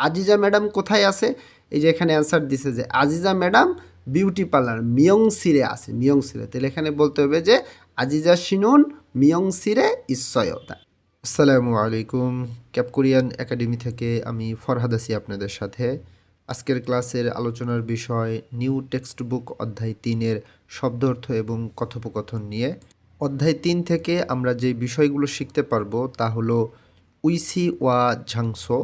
Aziza madam কোথায় আছে? এই যে এখানে অ্যান্সার দিছে যে আজিজা ম্যাডাম বিউটি পার্লার মিয়ংসিরে আছে, মিয়ংসিরে। তাহলে এখানে বলতে হবে যে আজিজা শিনুন মিয়ংসিরে ইসয়তা। আসসালামু আলাইকুম, ক্যাপ কোরিয়ান একাডেমি থেকে আমি ফরহাদ আছি আপনাদের সাথে। আজকের ক্লাসের আলোচনার বিষয় নিউ টেক্সট বুক অধ্যায় 3-এর শব্দ অর্থ এবং কথোপকথন নিয়ে। অধ্যায় 3 থেকে আমরা যে বিষয়গুলো শিখতে পারবো তা হলো উইসি ওয়া ঝাংসো।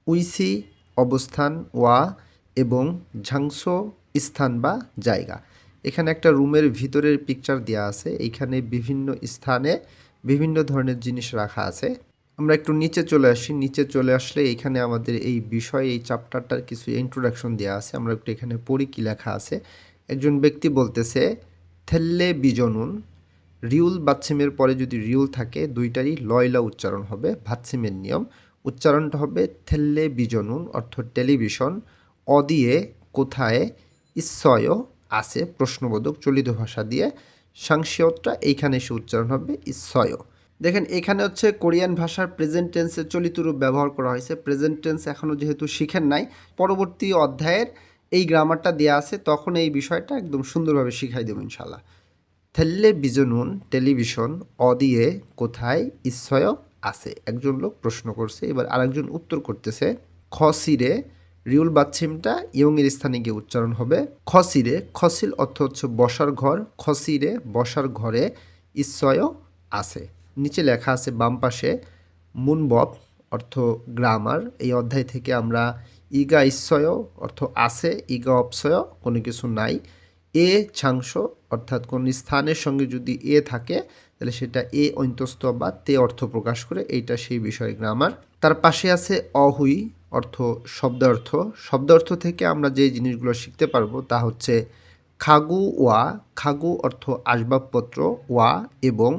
উইসি অবস্থান, ওয়া এবং ঝাংসো স্থান বা জায়গা। এখানে একটা রুমের ভিতরের পিকচার দেওয়া আছে, এইখানে বিভিন্ন স্থানে বিভিন্ন ধরনের জিনিস রাখা আছে। আমরা একটু নিচে চলে আসি, নিচে চলে আসলে এখানে আমাদের এই বিষয়, এই চ্যাপ্টারটার কিছু ইন্ট্রোডাকশন দেওয়া আছে। আমরা একটু এখানে পড়ি কি লেখা আছে। একজন ব্যক্তি বলতেছে থেল্লে বিজনুন। রিউল বাচ্ছিমের পরে যদি রিউল থাকে দুইটারই লয়লা উচ্চারণ হবে, ভাচ্ছিমের নিয়ম। উচ্চারণটা হবে থেল্লে বিজনুন অর্থ টেলিভিশন। অদিয়ে কোথায়, ইস্সয় আছে প্রশ্নবোধক চলিত ভাষা দিয়ে। সাংশিয়তটা এইখানে এসে উচ্চারণ হবে ইস্সয়। দেখেন এখানে হচ্ছে কোরিয়ান ভাষার প্রেজেন্ট টেন্সে চলিত রূপ ব্যবহার করা হয়েছে। প্রেজেন্ট টেন্স এখনও যেহেতু শিখেন নাই, পরবর্তী অধ্যায়ের এই গ্রামারটা দেওয়া আছে, তখন এই বিষয়টা একদম সুন্দরভাবে শিখাই দেবো ইনশাল্লাহ। থেল্লে বিজনুন টেলিভিশন, অদিয়ে কোথায়, ইস্সয় আছে। একজন লোক প্রশ্ন করছে, এবার আরেকজন উত্তর করতেছে। খসিরে, রিউল বাচ্ছিমটা ইয়ংয়ের স্থানে গিয়ে উচ্চারণ হবে খসিরে। খসিল অর্থ হচ্ছে বসার ঘর, খসিরে বসার ঘরে ইস্সয় আছে। নিচে লেখা আছে বাম পাশে মুনবব অর্থ গ্রামার। এই অধ্যায় থেকে আমরা ইগা ইস্সয় অর্থ আছে, ইগা অপসয় কোনো কিছু নাই। এ ছাংস অর্থাৎ কোন স্থানের সঙ্গে যদি এ থাকে তাহলে সেটা এ অন্তস্থ বা তে অর্থ প্রকাশ করে, এইটা সেই বিষয় গ্রামার। তার পাশে আছে অহুই অর্থ শব্দার্থ। শব্দার্থ থেকে আমরা যে জিনিসগুলো শিখতে পারবো তা হচ্ছে খাগু ওয়া, খাগু অর্থ আসবাবপত্র, ওয়া এবং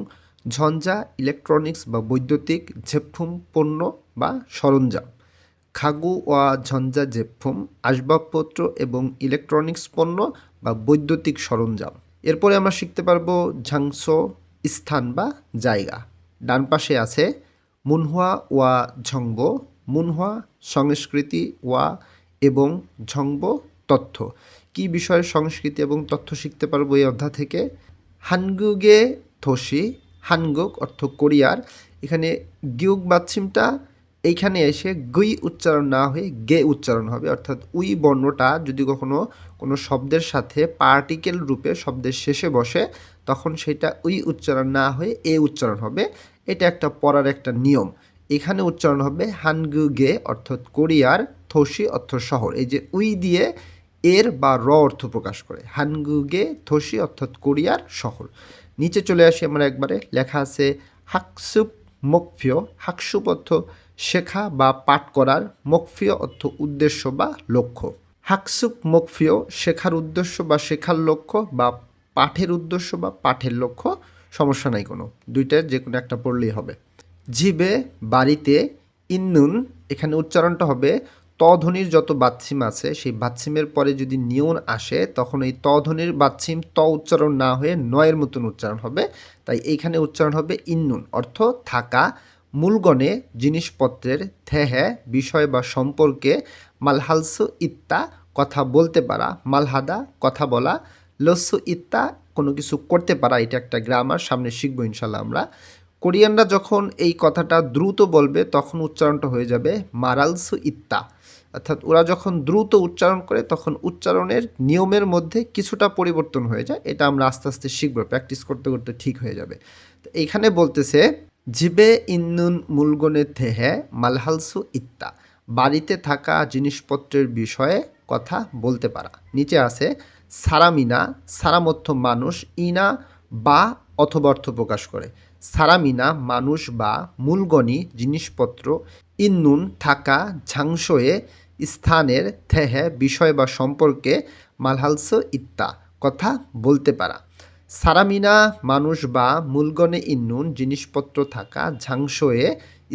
ঝঞ্ঝা ইলেকট্রনিক্স বা বৈদ্যুতিক, জেফুম পণ্য বা সরঞ্জাম। খাগু ওয়া ঝঞ্ঝা জেফুম আসবাবপত্র এবং ইলেকট্রনিক্স পণ্য বা বৈদ্যুতিক সরঞ্জাম। এরপরে আমরা শিখতে পারবো ঝাংসো স্থান বা জায়গা। ডান পাশে আছে মুনহুয়া ওয়া ঝংবো। মুনহুয়া সংস্কৃতি, ওয়া এবং ঝংবো তথ্য। কি বিষয়ের সংস্কৃতি এবং তথ্য শিখতে পারবো এই অধ্যায় থেকে? হানগুগে থোসি, হানগুক অর্থ কোরিয়ার। এখানে গিউক বাচ্ছিমটা এইখানে এসে গুই উচ্চারণ না হয়ে গে উচ্চারণ হবে, অর্থাৎ উই বর্ণটা যদি কখনো কোনো শব্দের সাথে পার্টিকেল রূপে শব্দের শেষে বসে তখন সেটা উই উচ্চারণ না হয়ে এ উচ্চারণ হবে। এটা একটা পড়ার একটা নিয়ম। এখানে উচ্চারণ হবে হানগুগে অর্থাৎ কোরিয়ার, থোসি অর্থ শহর। এই যে উই দিয়ে এর বা র অর্থ প্রকাশ করে, হানগুগে থোসি অর্থাৎ কোরিয়ার শহর। নিচে চলে আসি আমরা একবারে, লেখা আছে হাকসুপ মকফিয়। হাকসুপ অর্থ শেখা বা পাঠ করার, মকফিয় অর্থ উদ্দেশ্য বা লক্ষ্য। হাকসুপ মকফিয় শেখার উদ্দেশ্য বা শেখার লক্ষ্য, বা পাঠের উদ্দেশ্য বা পাঠের লক্ষ্য, সমস্যা নাই কোনো, দুইটার যে কোনো একটা পড়লেই হবে। জিবে বাড়িতে, ইন্নুন এখানে উচ্চারণটা হবে ত ধ্বনির যত বাচ্ছিম আছে সেই বাচ্ছিমের পরে যদি নিয়ন আসে তখন এই ত ধ্বনির বাচ্ছিম ত উচ্চারণ না হয়ে নয়ের মতন উচ্চারণ হবে, তাই এইখানে উচ্চারণ হবে ইন্নুন অর্থ থাকা। মূলগণে জিনিসপত্রের, থেহে বিষয় বা সম্পর্কে, মালহালসু ইত্তা কথা বলতে পারা, মালহাদা কথা বলা, লস্যু ইত্তা কোনো কিছু করতে পারা। এটা একটা গ্রামার, সামনে শিখবো ইনশাল্লাহ আমরা। কোরিয়ানরা যখন এই কথাটা দ্রুত বলবে তখন উচ্চারণটা হয়ে যাবে মারালসু ইত্তা, অর্থাৎ ওরা যখন দ্রুত উচ্চারণ করে তখন উচ্চারণের নিয়মের মধ্যে কিছুটা পরিবর্তন হয়ে যায়। এটা আমরা আস্তে আস্তে শিখবো, প্র্যাকটিস করতে করতে ঠিক হয়ে যাবে। তো এইখানে বলতেছে জিবে ইন্নুন মূলগণে থেহে মালহালসু ইত্তা, বাড়িতে থাকা জিনিসপত্রের বিষয়ে কথা বলতে পারা। নিচে আছে সারামিনা, সারাম অর্থ মানুষ, ইনা বা অথবা অর্থ প্রকাশ করে। সারামিনা মানুষ বা মূলগণি জিনিসপত্র, ইন্নুন থাকা, ঝাংসোয়ে স্থানের, থেহে বিষয় বা সম্পর্কে, মালহালস ইত্তা কথা বলতে পারা। সারামিনা মানুষ বা মূলগণে ইন্নুন জিনিসপত্র থাকা, ঝাংসোয়ে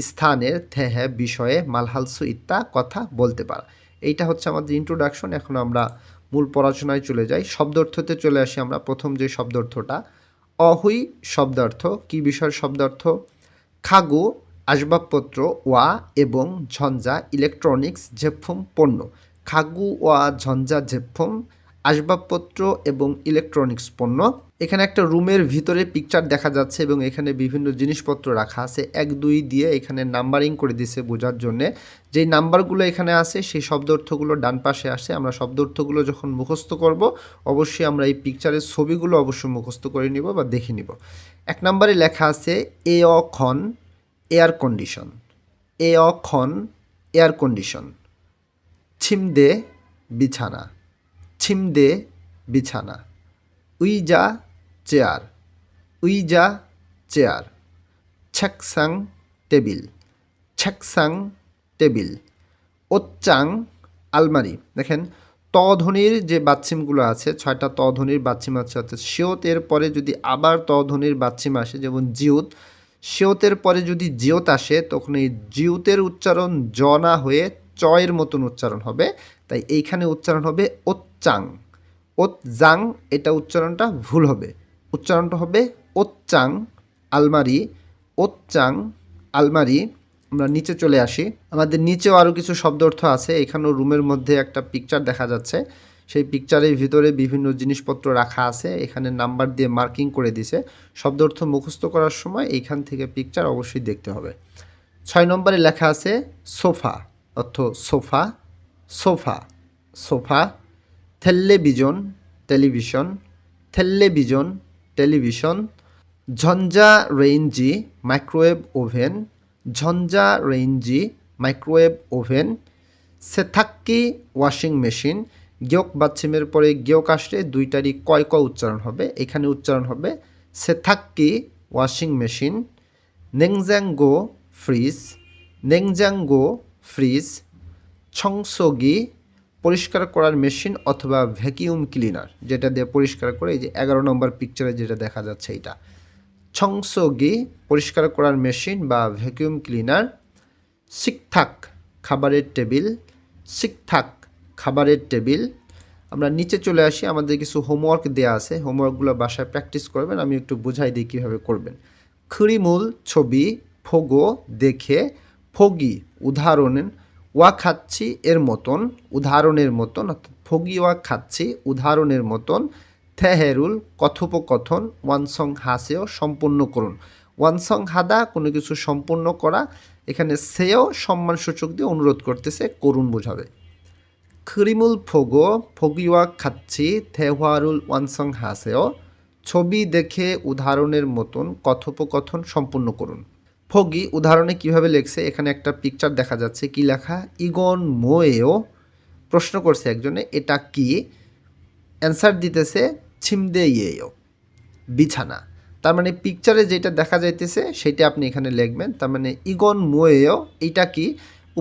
স্থানের, থেহে বিষয়ে, মালহালসু ইত্তা কথা বলতে পারা। এইটা হচ্ছে আমাদের ইন্ট্রোডাকশন। এখন আমরা মূল পড়াশোনায় চলে যাই। শব্দার্থতে চলে আসি আমরা। প্রথম যে শব্দার্থটা অহুই শব্দার্থ, কি বিষয়ের শব্দার্থ? খাগু আসবাবপত্র ওয়া এবং ঝঞ্ঝা ইলেকট্রনিক্স 제품 পণ্য 가구 ওয়া ঝঞ্ঝা 제품 আসবাবপত্র এবং ইলেকট্রনিক্স পণ্য। এখানে একটা রুমের ভিতরে পিকচার দেখা যাচ্ছে এবং এখানে বিভিন্ন জিনিসপত্র রাখা আছে 1 2 দিয়ে এখানে নাম্বারিং করে দিছে বোঝার জন্যে। যেই নাম্বারগুলো এখানে আছে সেই শব্দ অর্থগুলো ডান পাশে আসে। আমরা শব্দ অর্থগুলো যখন মুখস্থ করব অবশ্যই আমরা এই পিকচারের ছবিগুলো অবশ্যই মুখস্থ করে নিব বা দেখে নিব। 1 নম্বরে লেখা আছে এয়খন এয়ার কন্ডিশন, এয়খন এয়ার কন্ডিশন। 침대 বিছানা, 침대 বিছানা। 의자 চেয়ার, 의자 চেয়ার। 책상 table, 책상 table. 옷장 আলমারি। দেখেন ত ধ্বনির যে বাচ্ছিমগুলো আছে 6টা ত ধ্বনির বাচ্ছিম আছে, অর্থাৎ শিওতের পরে যদি আবার ত ধ্বনির বাচ্ছিম আসে যেমন জিউত, শিওতের পরে যদি জিওত আসে তখন এই জিউতের উচ্চারণ জ না হয়ে চয়ের মতন উচ্চারণ হবে, তাই এইখানে উচ্চারণ হবে ওচ্চাং। ওচ্জাং এটা উচ্চারণটা ভুল হবে, উচ্চারণটা হবে ওচ্চাং আলমারি, ওচ্চাং আলমারি। আমরা নিচে চলে আসি, আমাদের নিচেও আরও কিছু শব্দ অর্থ আছে। এখানেও রুমের মধ্যে একটা পিকচার দেখা যাচ্ছে, সেই পিকচারের ভিতরে বিভিন্ন জিনিসপত্র রাখা আছে, এখানে নাম্বার দিয়ে মার্কিং করে দিছে। শব্দ অর্থ মুখস্থ করার সময় এইখান থেকে পিকচার অবশ্যই দেখতে হবে। 6 নম্বরে লেখা আছে সোফা, অর্থ sofa, sofa, sofa. 텔레비전 television, 텔레비전 television. ঝঞ্ঝা রেঞ্জি মাইক্রোওয়েভ ওভেন, ঝঞ্ঝা রেঞ্জি মাইক্রোওয়েভ ওভেন। সেথাক্কি ওয়াশিং মেশিন। গিয়ক বাচ্ছিমের পরে গিয়ক আসলে দুইটারই কয় ক উচ্চারণ হবে, এখানে উচ্চারণ হবে সেথাক্কি ওয়াশিং মেশিন। 냉장고 fridge, 냉장고 fridge. 청소기 পরিষ্কার করার মেশিন অথবা ভ্যাকিউম ক্লিনার, যেটা দিয়ে পরিষ্কার করে, এই যে 11 নম্বর পিকচারে যেটা দেখা যাচ্ছে এটা 청소기 পরিষ্কার করার মেশিন বা ভ্যাকিউম ক্লিনার। 식탁 খাবারের টেবিল, 식탁 খাবারের টেবিল। আমরা নিচে চলে আসি, আমাদের কিছু হোমওয়ার্ক দেওয়া আছে, হোমওয়ার্কগুলো বাসায় প্র্যাকটিস করবেন, আমি একটু বুঝাই দিই কীভাবে করবেন। 크리물 ছবি, ফোগো দেখে, ফগি উদাহরণ, ওয়া খাচ্ছি এর মতন, উদাহরণের মতন, অর্থাৎ ফগি ওয়া খাচ্ছি উদাহরণের মতন। থেহেরুল কথোপকথন, ওয়ানসং হাসেও সম্পূর্ণ করুন। ওয়ানসং হাদা কোনো কিছু সম্পূর্ণ করা, এখানে সেও সম্মানসূচক দিয়ে অনুরোধ করতেছে, করুন বোঝাবে। 크리물 보고 ফগিওয়া খাচ্ছি থেওয়ারুল ওয়ানসং হাসেও ছবি দেখে উদাহরণের মতন কথোপকথন সম্পূর্ণ করুন। ফগি উদাহরণে কিভাবে লেখছে, এখানে একটা পিকচার দেখা যাচ্ছে, কি লেখা ইগন মোয়েও, প্রশ্ন করছে একজনে এটা কি, অ্যান্সার দিতেছে ছিমদে ইয়েও বিছানা। তার মানে পিকচারে যেটা দেখা যাইতেছে সেটা আপনি এখানে লিখবেন। তার মানে ইগন মোয়েও এইটা কি,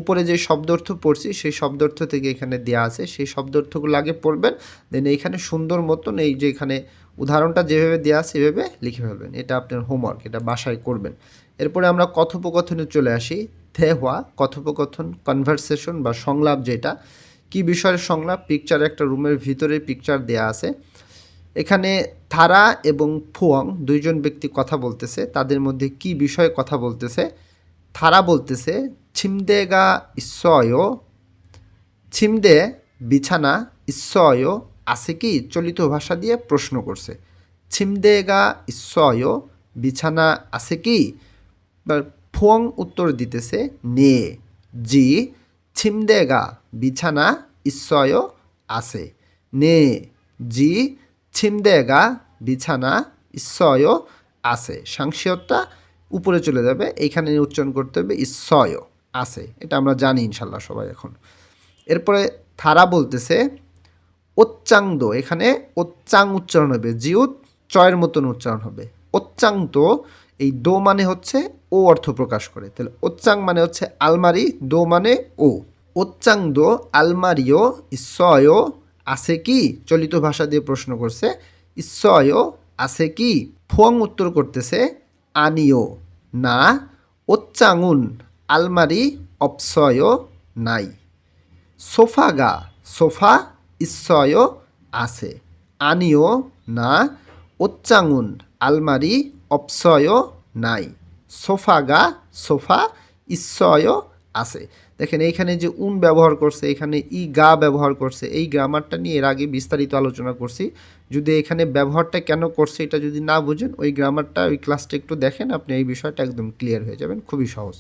উপরে যে শব্দ অর্থ পড়ছি সেই শব্দ অর্থ থেকে এখানে দেওয়া আছে, সেই শব্দ অর্থগুলো আগে পড়বেন, দেন এইখানে সুন্দর মতন এই যে এখানে উদাহরণটা যেভাবে দেওয়া আছে সেভাবে লিখে ফেলবেন। এটা আপনার হোমওয়ার্ক, এটা বাসায় করবেন। এরপরে আমরা কথোপকথনে চলে আসি। থেহওয়া কথোপকথন, কনভারসেশন বা সংলাপ, যেটা কি বিষয়ের সংলাপ, পিকচারে একটা রুমের ভিতরে পিকচার দেয়া আছে, এখানে থারা এবং ফুয়ং দুইজন ব্যক্তি কথা বলতেছে, তাদের মধ্যে কি বিষয়ে কথা বলতেছে। থারা বলতেছে 침대가 있어요, 침대 বিছানা, 있어요 আছে কি, চলিত ভাষা দিয়ে প্রশ্ন করছে। 침대가 있어요 বিছানা আছে কি, ফুয়ং উত্তর দিতেছে 네 জি, 침대가 বিছানা, 있어요 আছে, 네 জি 침대가 বিছানা, 있어요 আছে। সাংশিয়তটা উপরে চলে যাবে, এইখানে উচ্চারণ করতে হবে 있어요 আছে, এটা আমরা জানি ইনশাল্লাহ সবাই এখন। এরপরে থারা বলতেছে ওচ্চাংদো, এখানে ওচ্চাং উচ্চারণ হবে, জিউত চয়ের মতন উচ্চারণ হবে। ওচ্চাংদো, এই দো মানে হচ্ছে ও অর্থ প্রকাশ করে, তাহলে ওচ্চাং মানে হচ্ছে আলমারি, দো মানে ও। ওচ্চাংদো আলমারিও, 있어요 আছে কি, চলিত ভাষা দিয়ে প্রশ্ন করছে, 있어요 আছে কি। ফুয়ং উত্তর করতেছে আনিও না, ওচ্চাংউন আলমারি, 없어요 নাই। সোফাগা সোফা, 있어요 আছে, আনিও না, ওচ্চাংউন আলমারি, 없어요 নাই। সোফাগা সোফা ইস্সয় আছে। দেখেন এইখানে যে উন ব্যবহার করছে, এখানে ই গা ব্যবহার করছে, এই গ্রামারটা নিয়ে এর আগে বিস্তারিত আলোচনা করছি। যদি এখানে ব্যবহারটা কেন করছে এটা যদি না বুঝেন, ওই গ্রামারটা ওই ক্লাসটা একটু দেখেন, আপনি এই বিষয়টা একদম ক্লিয়ার হয়ে যাবেন, খুবই সহজ।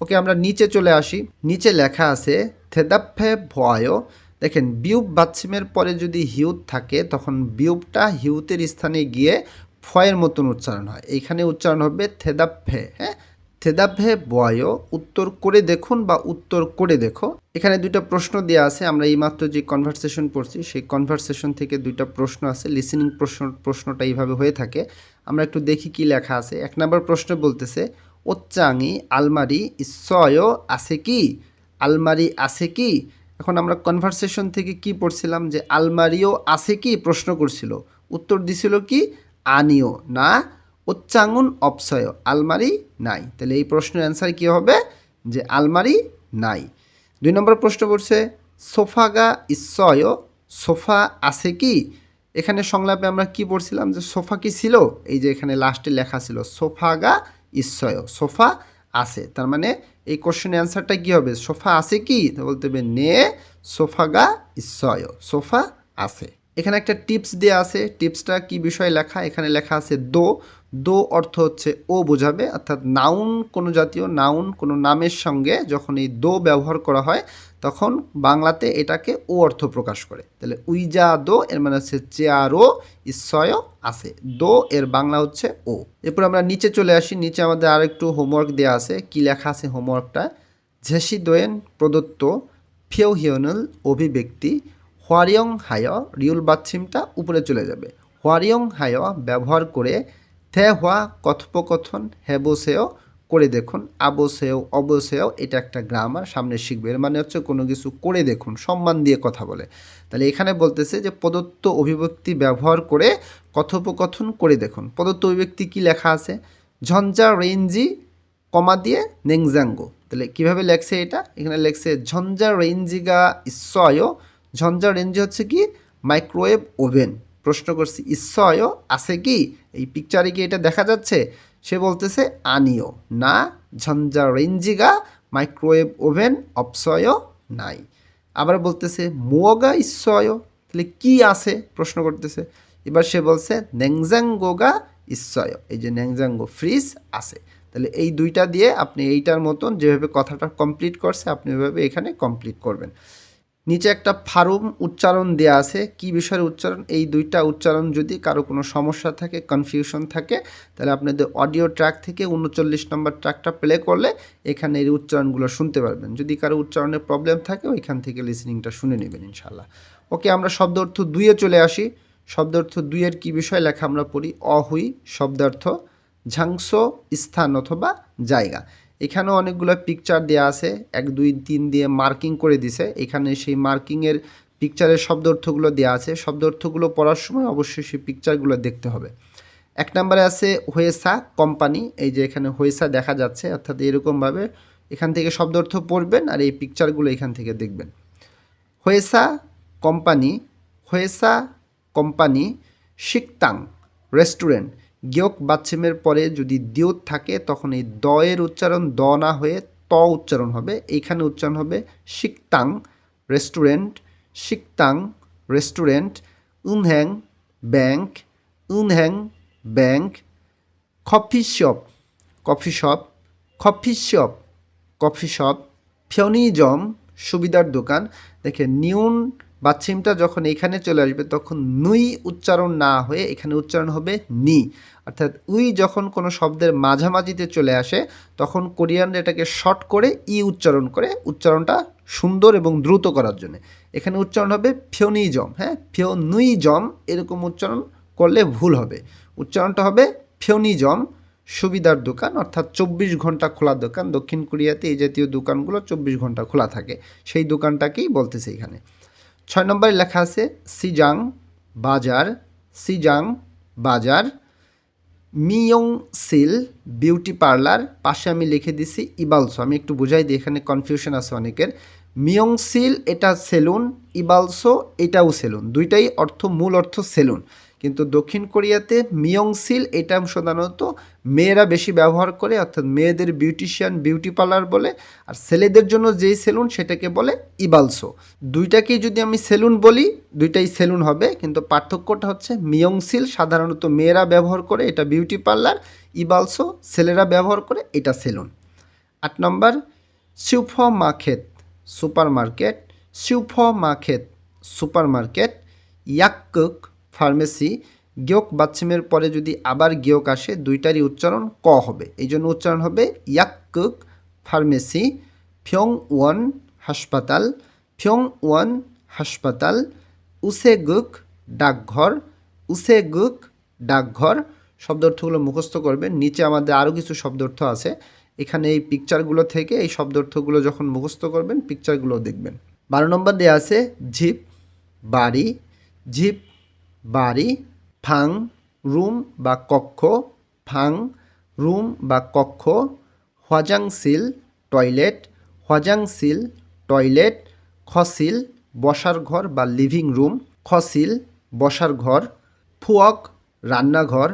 ওকে, আমরা নিচে চলে আসি। নিচে লেখা আছে থেদাফে ভয়। দেখেন বিউব বাচ্ছিমের পরে যদি হিউত থাকে তখন বিউবটা হিউতের স্থানে গিয়ে ফয়ের মতন উচ্চারণ হয়। এইখানে উচ্চারণ হবে থেদাফে। হ্যাঁ, থেদাফে বয়, উত্তর করে দেখুন বা উত্তর করে দেখো। এখানে দুইটা প্রশ্ন দেওয়া আছে। আমরা এইমাত্র যে কনভারসেশন পড়ছি সেই কনভারসেশন থেকে দুইটা প্রশ্ন আছে। লিসেনিং প্রশ্নটা এইভাবে হয়ে থাকে। আমরা একটু দেখি কি লেখা আছে। 1 নম্বর প্রশ্ন বলতেছে ওচ্চাঙি আলমারি ইস্সয় আছে কি? আলমারি আছে কি? এখন আমরা কনভারসেশন থেকে কি পড়ছিলাম যে আলমারিও আছে কি প্রশ্ন করছিল, উত্তর দিছিল কি আনিও না উচ্চাঙ্গুন অপসয়, আলমারি নাই। তাহলে এই প্রশ্নের অ্যান্সার কি হবে যে আলমারি নাই। 2 নম্বর প্রশ্ন করছে সোফাগা ইস্সয়, সোফা আছে কি? এখানে সংলাপে আমরা কি পড়ছিলাম যে সোফা কি ছিল, এই যে এখানে লাস্টে লেখা ছিল সোফাগা ইস্সয়, সোফা আছে। তার মানে এই কোশ্চেনের অ্যান্সারটা কী হবে, সোফা আছে কি? তো বলতে হবে নে সোফাগা ইস্সয়, সোফা আছে। এখানে একটা টিপস দেওয়া আছে। টিপসটা কি বিষয়ে লেখা, এখানে লেখা আছে দো। দো অর্থ হচ্ছে ও বোঝাবে, অর্থাৎ নাউন, কোনো জাতীয় নাউন কোনো নামের সঙ্গে যখন এই দো ব্যবহার করা হয় তখন বাংলাতে এটাকে ও অর্থ প্রকাশ করে। তাহলে উইজা দো এর মানে হচ্ছে চেয়ারও ইস্সয় আছে, দো এর বাংলা হচ্ছে ও। এরপর আমরা নিচে চলে আসি। নিচে আমাদের আর একটু হোমওয়ার্ক দেওয়া আছে। কি লেখা আছে হোমওয়ার্কটা, ঝেসি দোয়েন প্রদত্ত ফিও হিওনল অভিব্যক্তি হোয়ারিয়ং হায়, রিউল বাচ্ছিমটা উপরে চলে যাবে। হোয়ারিয়ং হায় ব্যবহার করে থে হওয়া কথোপকথন হেবোসেও করে দেখুন, আবসেও অবসেও এটা একটা গ্রামার, সামনে শিখবে। এর মানে হচ্ছে কোনো কিছু করে দেখুন, সম্মান দিয়ে কথা বলে। তাহলে এখানে বলতেছে যে প্রদত্ত অভিব্যক্তি ব্যবহার করে কথোপকথন করে দেখুন। প্রদত্ত অভিব্যক্তি কি লেখা আছে, ঝঞ্ঝা রেঞ্জি কমা দিয়ে নেংজাঙ্গো। তাহলে কীভাবে লেখছে এটা, এখানে লেখছে ঝঞ্ঝা রেঞ্জিগা ইস্সয়। ঝঞ্ঝা রেঞ্জি হচ্ছে কি মাইক্রোওয়েভ ওভেন। প্রশ্ন করছি ইস্সয় আছে কি, এই পিকচারে কি এটা দেখা যাচ্ছে? সে বলতেছে আনিও না ঝঞ্ঝা রেঞ্জিগা মাইক্রোওয়েভ ওভেন অপসয় নাই। আবার বলতেছে মুয়োগা ইস্সয়, তাহলে কি আছে প্রশ্ন করতেছে। এবার সে বলছে নেংজাঙ্গোগা ইস্সয়, এই যে নেংজাঙ্গো ফ্রিজ আছে। তাহলে এই দুইটা দিয়ে আপনি এইটার মতন যেভাবে কথাটা কমপ্লিট করছে আপনি ওইভাবে এখানে কমপ্লিট করবেন। নিচে একটা ফার্ম উচ্চারণ দেয়া আছে। কি বিষয়ের উচ্চারণ, এই দুইটা উচ্চারণ যদি কারো কোনো সমস্যা থাকে, কনফিউশন থাকে, তাহলে আপনাদের অডিও ট্র্যাক থেকে 39 নম্বর ট্র্যাকটা প্লে করলে এখানে এই উচ্চারণগুলো শুনতে পারবেন। যদি কারো উচ্চারণের প্রবলেম থাকে ওইখান থেকে লিসনিংটা শুনে নেবেন ইনশাল্লাহ। ওকে, আমরা শব্দ অর্থ 2-এ চলে আসি। শব্দ অর্থ 2-এর কী বিষয় লেখা আমরা পড়ি। অহুই শব্দার্থ ঝাংসো স্থান অথবা জায়গা। এখানেও অনেকগুলো পিকচার দেওয়া আছে, 1, 2, 3 দিয়ে মার্কিং করে দিছে। এখানে সেই মার্কিংয়ের পিকচারের শব্দ অর্থগুলো দেওয়া আছে। শব্দ অর্থগুলো পড়ার সময় অবশ্যই সেই পিকচারগুলো দেখতে হবে। 1 নম্বরে আছে হোয়েসা কোম্পানি, এই যে এখানে হোয়েসা দেখা যাচ্ছে, অর্থাৎ এরকমভাবে এখান থেকে শব্দ অর্থ পড়বেন আর এই পিকচারগুলো এখান থেকে দেখবেন। হোয়েসা কোম্পানি, হোয়েসা কোম্পানি, শিকতাং রেস্টুরেন্ট। গিয়ক বাচ্ছিমের পরে যদি দিয়ত থাকে তখন এই দ এর উচ্চারণ দ না হয়ে ত উচ্চারণ হবে। এইখানে উচ্চারণ হবে শিকতাং রেস্টুরেন্ট, শিকতাং রেস্টুরেন্ট। উনহ্যাং ব্যাংক, উনহ্যাং bank. Coffee shop, coffee shop, coffee shop, coffee shop. ফিওনিজম সুবিধার দোকান। দেখে নিউন বাচ্ছিমটা যখন এখানে চলে আসবে তখন নুই উচ্চারণ না হয়ে এখানে উচ্চারণ হবে নি। অর্থাৎ উই যখন কোনো শব্দের মাঝামাঝিতে চলে আসে তখন কোরিয়ানরা এটাকে শর্ট করে ই উচ্চারণ করে, উচ্চারণটা সুন্দর এবং দ্রুত করার জন্য। এখানে উচ্চারণ হবে ফিওনিজম। হ্যাঁ, ফিওনুইজম এরকম উচ্চারণ করলে ভুল হবে। উচ্চারণটা হবে ফিওনিজম সুবিধার দোকান, অর্থাৎ 24 ঘন্টা খোলা দোকান। দক্ষিণ কোরিয়াতে এই জাতীয় দোকানগুলো 24 ঘন্টা খোলা থাকে, সেই দোকানটাকেই বলতেছে এখানে। 6 নম্বরে লেখা আছে সিজাং বাজার, সিজাং বাজার। মিয়ং সিল বিউটি পার্লার, পাশে আমি লিখে দিছি ইবালসো। আমি একটু বুঝাই দিই, এখানে কনফিউশন আছে অনেকের। মিয়ং সিল এটা সেলুন, ইবালসো এটাও সেলুন, দুইটাই অর্থ মূল অর্থ সেলুন। কিন্তু দক্ষিণ কোরিয়াতে মিয়ংসিল এটা সাধারণত মেয়েরা বেশি ব্যবহার করে, অর্থাৎ মেয়েদের বিউটিশিয়ান বিউটি পার্লার বলে। আর ছেলেদের জন্য যেই সেলুন সেটাকে বলে ইবালসো। দুইটাকেই যদি আমি সেলুন বলি দুইটাই সেলুন হবে, কিন্তু পার্থক্যটা হচ্ছে মিয়ংসিল সাধারণত মেয়েরা ব্যবহার করে, এটা বিউটি পার্লার। ইবালসো ছেলেরা ব্যবহার করে, এটা সেলুন। 8 নম্বর সুপারমার্কেট সুপারমার্কেট সুপারমার্কেট সুপারমার্কেট ইয়াক্কুক ফার্মেসি। গিয়ক বাচ্চিমের পরে যদি আবার গিয়ক আসে দুইটারই উচ্চারণ ক হবে, এই জন্য উচ্চারণ হবে ইয়াক্কুক ফার্মেসি। ফিয়ংওয়ান হাসপাতাল ফিয়ংওয়ান হাসপাতাল। উসেগুক ডাকঘর উসেগুক ডাকঘর। শব্দ অর্থগুলো মুখস্থ করবেন। নিচে আমাদের আরও কিছু শব্দ অর্থ আছে, এখানে এই পিকচারগুলো থেকে এই শব্দ অর্থগুলো যখন মুখস্থ করবেন পিকচারগুলো দেখবেন। 12 নম্বর দেওয়া আছে জিপ বাড়ি জিপ বাড়ি। ফাং রুম বা কক্ষ ফাং রুম বা কক্ষ। হ্বাজাংসিল টয়লেট হ্বাজাংসিল টয়লেট। খসিল বসার ঘর বা লিভিং রুম খসিল বসার ঘর। ফুয়ক রান্নাঘর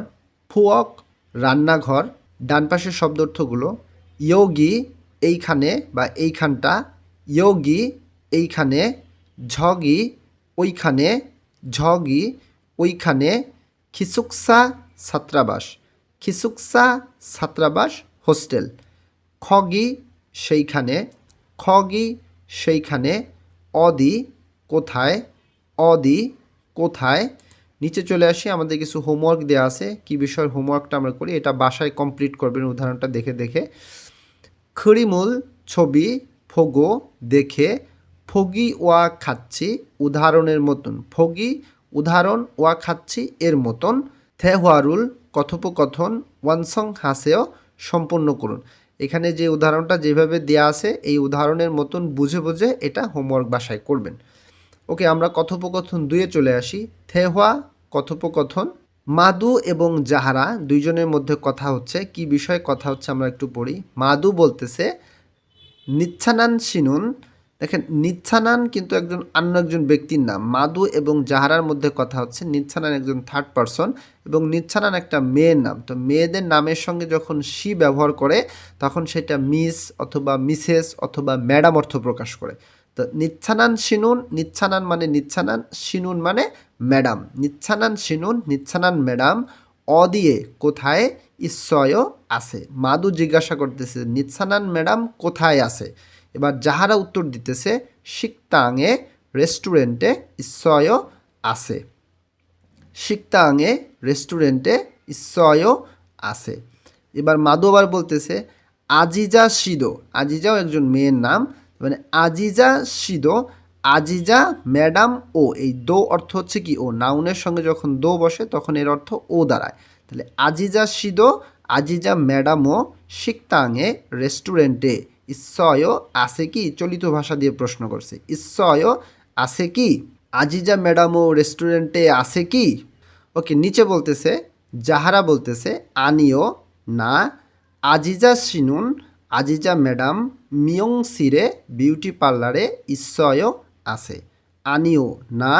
ফুয়ক রান্নাঘর। ডান পাশের শব্দ অর্থগুলো ইয়োগি এইখানে বা এইখানটা ইয়োগি এইখানে। ঝগি ওইখানে ঝগি ওইখানে। খিসুকসা ছাত্রাবাস খিসুকসা ছাত্রাবাস হোস্টেল। খগি সেইখানে খগি সেইখানে। অদি কোথায় অদি কোথায়। নিচে চলে আসি, আমাদের কিছু হোমওয়ার্ক দেওয়া আছে। কি বিষয়ের হোমওয়ার্কটা আমরা করি এটা বাসায় কমপ্লিট করবেন উদাহরণটা দেখে দেখে। খড়িমূল ছবি ফোগো দেখে। ফগি ওয়া খাচ্ছি উদাহরণের মতন ফগি উদাহরণ ওয়া খাচ্ছি এর মতন। থেহওয়ারুল কথোপকথন ওয়ানসং হাসেও সম্পন্ন করুন। এখানে যে উদাহরণটা যেভাবে দেওয়া আছে এই উদাহরণের মতন বুঝে বুঝে এটা হোমওয়ার্ক বাসায় করবেন। ওকে, আমরা কথোপকথন 2-এ চলে আসি। থেহওয়া কথোপকথন। মাদু এবং জাহারা দুইজনের মধ্যে কথা হচ্ছে। কি বিষয়ে কথা হচ্ছে আমরা একটু পড়ি। মাদু বলতেছে নিচ্ছানান শিনুন। দেখেন নিচ্ছানান কিন্তু অন্য একজন ব্যক্তির নাম। মাদু এবং জাহারার মধ্যে কথা হচ্ছে। নিচ্ছানান একজন থার্ড পারসন এবং নিচ্ছানান একটা মেয়ের নাম। তো মেয়েদের নামের সঙ্গে যখন শি ব্যবহার করে তখন সেটা মিস অথবা মিসেস অথবা ম্যাডাম অর্থ প্রকাশ করে। তো নিচ্ছানান শিনুন, নিচ্ছানান মানে নিচ্ছানান, শিনুন মানে ম্যাডাম। নিচ্ছানান শিনুন নিচ্ছানান ম্যাডাম। অদিয়ে কোথায় ইশ্বয় আছে। মাদু জিজ্ঞাসা করতেছে নিচ্ছানান ম্যাডাম কোথায় আছে। এবার যাহারা উত্তর দিতেছে শিকতাঙে রেস্টুরেন্টে ইশ্বয় আছে। শিকতাঙে রেস্টুরেন্টে ইশ্বয় আছে। এবার মাদু আবার বলতেছে আজিজা শিদো। আজিজাও একজন মেয়ের নাম, মানে আজিজা শিদো। আজিজা ম্যাডাম ও, এই দো অর্থ হচ্ছে কি ও। নাউনের সঙ্গে যখন দো বসে তখন এর অর্থ ও দাঁড়ায়। তাহলে আজিজা শিদো আজিজা ম্যাডাম ও শিকতাঙে রেস্টুরেন্টে ইশ্বয় আছে কি। চলিত ভাষা দিয়ে প্রশ্ন করছে ইশ্বয় আছে কি। আজিজা ম্যাডাম ও রেস্টুরেন্টে আছে কি। ওকে, নিচে বলতেছে যাহারা বলতেছে আনিও না। আজিজা শিনুন আজিজা ম্যাডাম মিয়ংসিরে বিউটি পার্লারে ইশ্বয় আছে। আনিও না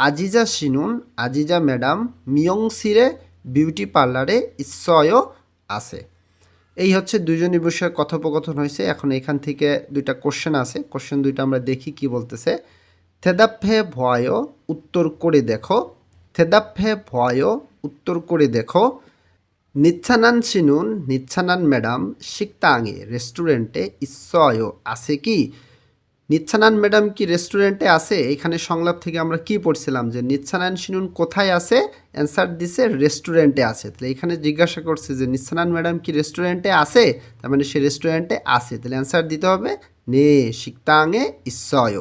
আজিজা শিনুন আজিজা ম্যাডাম মিয়ংসিরে বিউটি পার্লারে ইশ্বয় আছে। এই হচ্ছে দুজনের বিষয়ে কথোপকথন হয়েছে। এখন এখান থেকে দুইটা কোশ্চেন আছে, কোশ্চেন দুইটা আমরা দেখি কি বলতেছে। থেদাপ্ফে ভয় উত্তর করে দেখো থেদাপ্ফে ভয় উত্তর করে দেখো। নিচ্ছানান শিনুন নিচ্ছানান ম্যাডাম শিকতাঙে রেস্টুরেন্টে ইশ্বয় আছে কি। নিচ্ছানান ম্যাডাম কি রেস্টুরেন্টে আছে। এখানে সংলাপ থেকে আমরা কি পড়ছিলাম যে নিচ্ছানান শিনুন কোথায় আছে, অ্যান্সার দিছে রেস্টুরেন্টে আছে। তাহলে এখানে জিজ্ঞাসা করছে যে নিচ্ছানান ম্যাডাম কি রেস্টুরেন্টে আছে, তার মানে সে রেস্টুরেন্টে আছে। তাহলে অ্যান্সার দিতে হবে নে শিকতাঙে ইশ্বয়।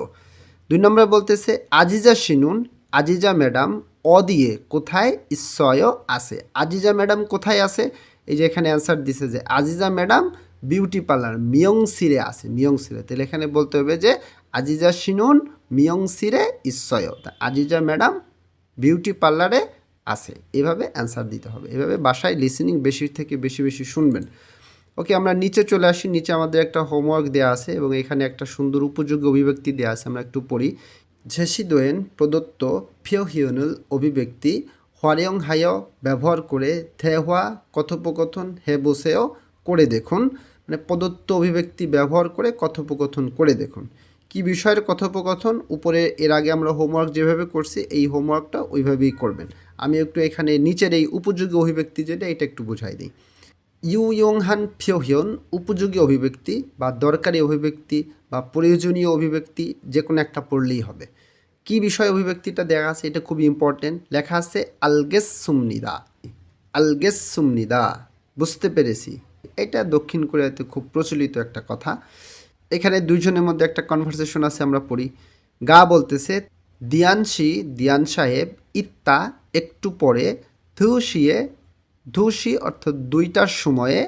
2 নম্বরে বলতেছে আজিজা শিনুন আজিজা ম্যাডাম অদিয়ে কোথায় ইশ্বয় আছে। আজিজা ম্যাডাম কোথায় আছে, এই যে এখানে অ্যান্সার দিছে যে আজিজা ম্যাডাম বিউটি পার্লার মিয়ংসিরে আছে মিয়ংসিরে। তাহলে এখানে বলতে হবে যে আজিজা শিনুন মিয়ংসিরে ইশ্বয়। তা আজিজা ম্যাডাম বিউটি পার্লারে আছে। এভাবে অ্যান্সার দিতে হবে। এভাবে বাসায় লিসেনিং বেশি থেকে বেশি বেশি শুনবেন। ওকে, আমরা নিচে চলে আসি। নিচে আমাদের একটা হোমওয়ার্ক দেওয়া আছে এবং এখানে একটা সুন্দর উপযোগী অভিব্যক্তি দেওয়া আছে, আমরা একটু পড়ি। ঝেসিদোয়েন প্রদত্ত ফিওহিওনুল অভিব্যক্তি হরেয়ং হায় ব্যবহার করে থে হওয়া কথোপকথন হে বসেও করে দেখুন, মানে প্রদত্ত অভিব্যক্তি ব্যবহার করে কথোপকথন করে দেখুন। কি বিষয়ের কথোপকথন? উপরে এর আগে আমরা হোমওয়ার্ক যেভাবে করছি এই হোমওয়ার্কটা ওইভাবেই করবেন। আমি একটু এখানে নিচের এই উপযোগী অভিব্যক্তি যেটা এটা একটু বুঝাই দিই। ইউয়ংহান ফিওহিয়ন উপযোগী অভিব্যক্তি বা দরকারি অভিব্যক্তি বা প্রয়োজনীয় অভিব্যক্তি যে কোনো একটা পড়লেই হবে। কি বিষয় অভিব্যক্তিটা দেখা আছে এটা খুবই ইম্পর্টেন্ট। লেখা আছে আলগেস সুমনিদা, আলগেস সুমনিদা, বুঝতে পেরেছি। এটা দক্ষিণ কোরিয়াতে খুব প্রচলিত একটা কথা। এখানে দুইজনের মধ্যে একটা কনভারসেশন আছে, আমরা পড়ি। গা বলতেছে দিয়ান সাহেব ইত্তা একটু পরে ধুশিয়ে, ধুশি অর্থাৎ 2টার সময়ে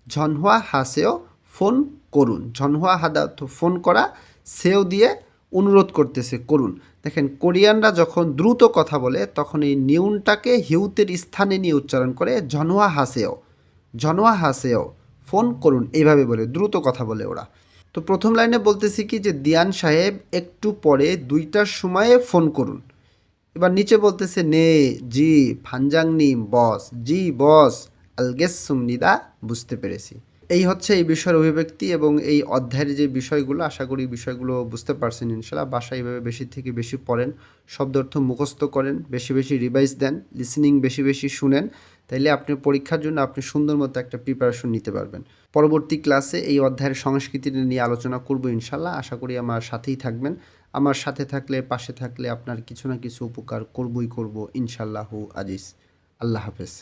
ঝনহুয়া হাসেও ফোন করুন। ঝনহুয়া হাদা তো ফোন করা, সেও দিয়ে অনুরোধ করতেছে করুন। দেখেন কোরিয়ানরা যখন দ্রুত কথা বলে তখন এই নিউনটাকে হিউতের স্থানে নিয়ে উচ্চারণ করে ঝনহুয়া হাসেও, ঝনহুয়া হাসেও ফোন করুন এইভাবে বলে, দ্রুত কথা বলে ওরা। তো প্রথম লাইনে বলতেছি কি যে দিয়ান সাহেব একটু পরে 2টার সময়ে ফোন করুন। এবার নিচে বলতেছে নে জি ফানজাংনি বস, জি বস আলগেস সুমনিদা, বুঝতে পেরেছি। এই হচ্ছে এই বিষয়ের অভিব্যক্তি এবং এই অধ্যায়ের যে বিষয়গুলো, আশা করি বিষয়গুলো বুঝতে পারছেন ইনশাল্লাহ। বাসায় এইভাবে বেশি থেকে বেশি পড়েন, শব্দ অর্থ মুখস্থ করেন, বেশি বেশি রিভাইজ দেন, লিসেনিং বেশি বেশি শুনেন, তাইলে আপনি পরীক্ষার জন্য আপনি সুন্দর মতো একটা প্রিপারেশন নিতে পারবেন। পরবর্তী ক্লাসে এই অধ্যায়ের সংস্কৃতি নিয়ে আলোচনা করব ইনশাল্লাহ। আশা করি আমার সাথেই থাকবেন। আমার সাথে থাকলে, পাশে থাকলে আপনার কিছু না কিছু উপকার করবই করব ইনশাল্লাহু আজিজ। আল্লাহ হাফেজ।